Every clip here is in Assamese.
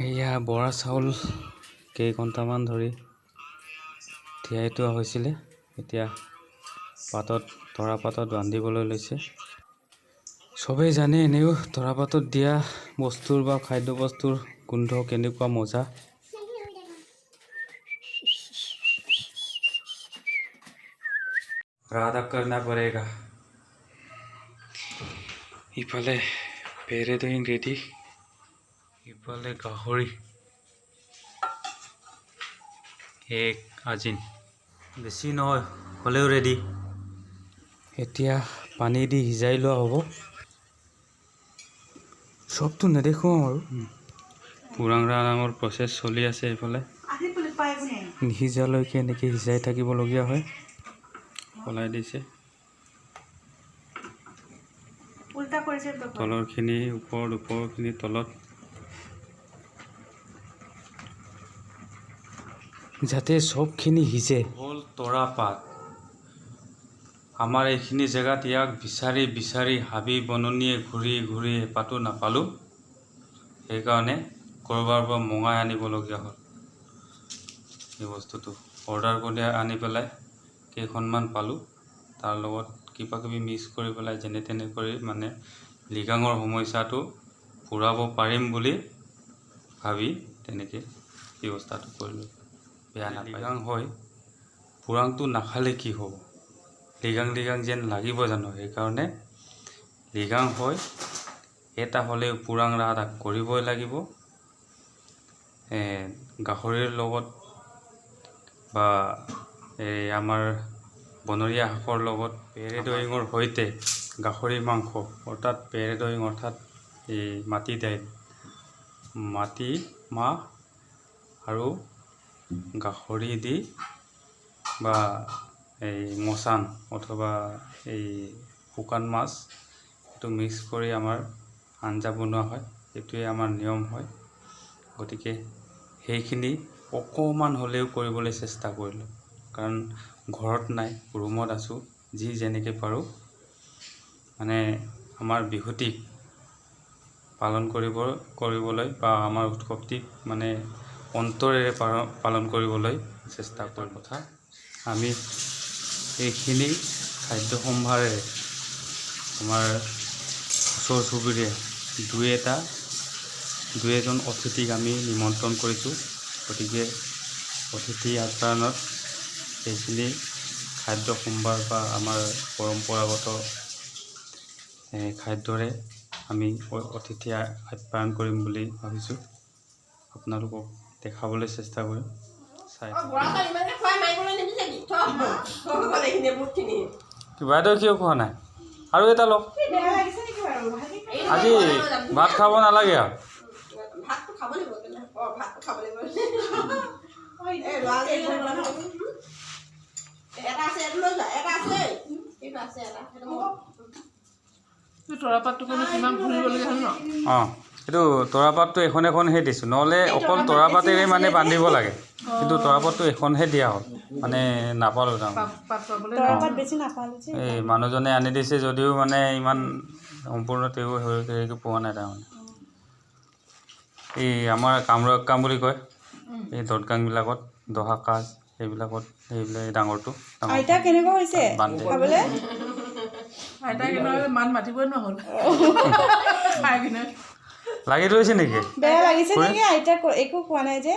এয়া বৰা চাউল কেইঘণ্টামান ধৰি তিয়াই থোৱা হৈছিলে, এতিয়া তৰা পাতত বান্ধিবলৈ লৈছে। চবেই জানে এনেও তৰা পাতত দিয়া বস্তুৰ বা খাদ্য বস্তুৰ গোন্ধ কেনেকুৱা মজা। ৰাধা करना पड़ेगा। ইফালে পেৰেডিং ৰেডি, ইফালে গাহৰি এক আজিন বেছি নহয় হ'লেও ৰেডি। এতিয়া পানী দি সিজাই লোৱা হ'ব। চবটো নেদেখোঁ আৰু পুৰাংৰা ডাঙৰ প্ৰচেছ চলি আছে। এইফালে নিসিজালৈকে এনেকৈ সিজাই থাকিবলগীয়া হয়। পলাই দিছে তলৰখিনি ওপৰত, ওপৰখিনি তলত, যাতে চবখিনি সিজে। হ'ল তৰা পাত। আমাৰ এইখিনি জেগাত ইয়াক বিচাৰি বিচাৰি হাবি বননিয়ে ঘূৰি ঘূৰি এপাতো নাপালোঁ। সেইকাৰণে ক'ৰবাৰ পৰা মঙাই আনিবলগীয়া হ'ল। এই বস্তুটো অৰ্ডাৰ কৰি আনি পেলাই কেইখনমান পালোঁ। তাৰ লগত কিবা কিবি মিক্স কৰি পেলাই যেনে তেনে কৰি মানে লিগাঙৰ সমস্যাটো পূৰাব পাৰিম বুলি ভাবি তেনেকৈ ব্যৱস্থাটো কৰিলোঁ। বেয়া নাপায়। লিগাং হয়, পুৰাংটো নাখালে কি হ'ব? লিগাং লিগাং যেন লাগিব জানো? সেইকাৰণে লিগাং হয় এটা হ'লেও পুৰাং ৰাধা কৰিবই লাগিব। গাহৰিৰ লগত বা এই আমাৰ বনৰীয়া শাকৰ লগত পেৰেডয়িঙৰ সৈতে গাহৰি মাংস অৰ্থাৎ পেৰেডয়িং অৰ্থাৎ এই মাটি দাইল, মাটি মাহ আৰু গাহৰি দি বা এই মচান অথবা এই শুকান মাছ এইটো মিক্স কৰি আমাৰ আঞ্জা বনোৱা হয়। এইটোৱে আমাৰ নিয়ম হয়। গতিকে সেইখিনি অকণমান হ'লেও কৰিবলৈ চেষ্টা কৰিলোঁ, কাৰণ ঘৰত নাই, ৰুমত আছোঁ। যি যেনেকৈ পাৰোঁ মানে আমাৰ বিহুটিক পালন কৰিবলৈ বা আমাৰ উৎসৱটিক মানে অন্তৰেৰে পালন কৰিবলৈ চেষ্টা কৰাৰ কথা। আমি এইখিনি খাদ্য সম্ভাৰেৰে আমাৰ ওচৰ চুবুৰীয়া দুই এজন অতিথিক আমি নিমন্ত্ৰণ কৰিছোঁ। গতিকে অতিথি আপ্যায়নত এইখিনি খাদ্য সম্ভাৰ বা আমাৰ পৰম্পৰাগত খাদ্যৰে আমি অতিথি আপ্যায়ন কৰিম বুলি ভাবিছোঁ। আপোনালোকক দেখাবলৈ চেষ্টা কৰিম। বাইদেউ কিয় খোৱা নাই? আৰু এটা লওক। আজি ভাত খাব নালাগে আৰু এইটো তৰাপাতটো এখন এখনহে দিছোঁ, নহ'লে অকল তৰাপাতেৰে মানে বান্ধিব লাগে, কিন্তু তৰাপাতটো এখনহে দিয়া হ'ল, মানে নাপালোঁ তাৰমানে। এই মানুহজনে আনি দিছে যদিও মানে ইমান সম্পূৰ্ণ তেওঁ হেৰিকৈ পোৱা নাই তাৰমানে। এই আমাৰ কাম বুলি কয় এই দদগাংবিলাকত দহা কাজ সেইবিলাকত সেইবিলাক ডাঙৰটো লাগি ধৰিছে নেকি? বেয়া লাগিছে নেকি? আইতা একো কোৱা নাই যে।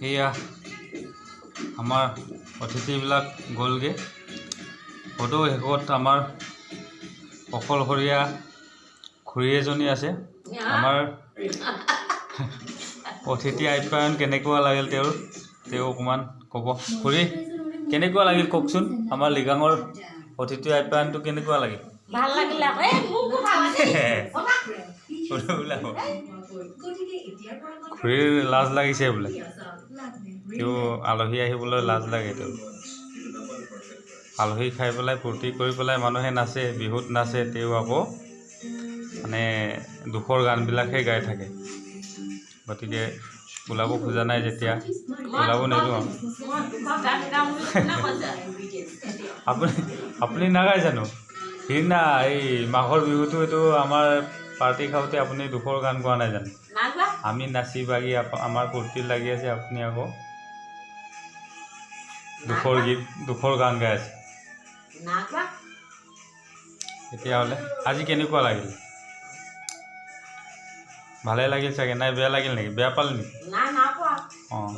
সেয়া আমাৰ অতিথিবিলাক গ'লগৈ। সদৌ শেষত আমাৰ অকলশৰীয়া খুৰী এজনী আছে। আমাৰ অতিথি আপ্যায়ন কেনেকুৱা লাগিল তেওঁ অকণমান ক'ব। খুৰী কেনেকুৱা লাগিল কওকচোন? আমাৰ লিগাঙৰ অতিথি আপ্যায়নটো কেনেকুৱা লাগিল? ভাল লাগিল। খুৰীৰ লাজ লাগিছে বোলে, তেওঁ আলহী আহিবলৈ লাজ লাগে। তেওঁ আলহী খাই পেলাই ফূৰ্তি কৰি পেলাই মানুহে নাচে, বিহুত নাচে, তেওঁ আকৌ মানে দুখৰ গানবিলাকহে গাই থাকে। গতিকে ওলাব খোজা নাই যেতিয়া ওলাব নিদিওঁ আৰু আপুনি আপুনি নাগায় জানো সিদিনা এই মাঘৰ বিহুটো এইটো আমাৰ পাৰ্টি খাওঁতে আপুনি দুখৰ গান গোৱা নাই জানো আমি নাচি বাগি আমাৰ ফূৰ্তিত লাগি আছে আপুনি আকৌ দুখৰ গীত দুখৰ গান গাই আছে তেতিয়াহ'লে আজি কেনেকুৱা লাগিল ভালে লাগিল চাগে নাই বেয়া লাগিল নেকি বেয়া পালে নেকি অঁ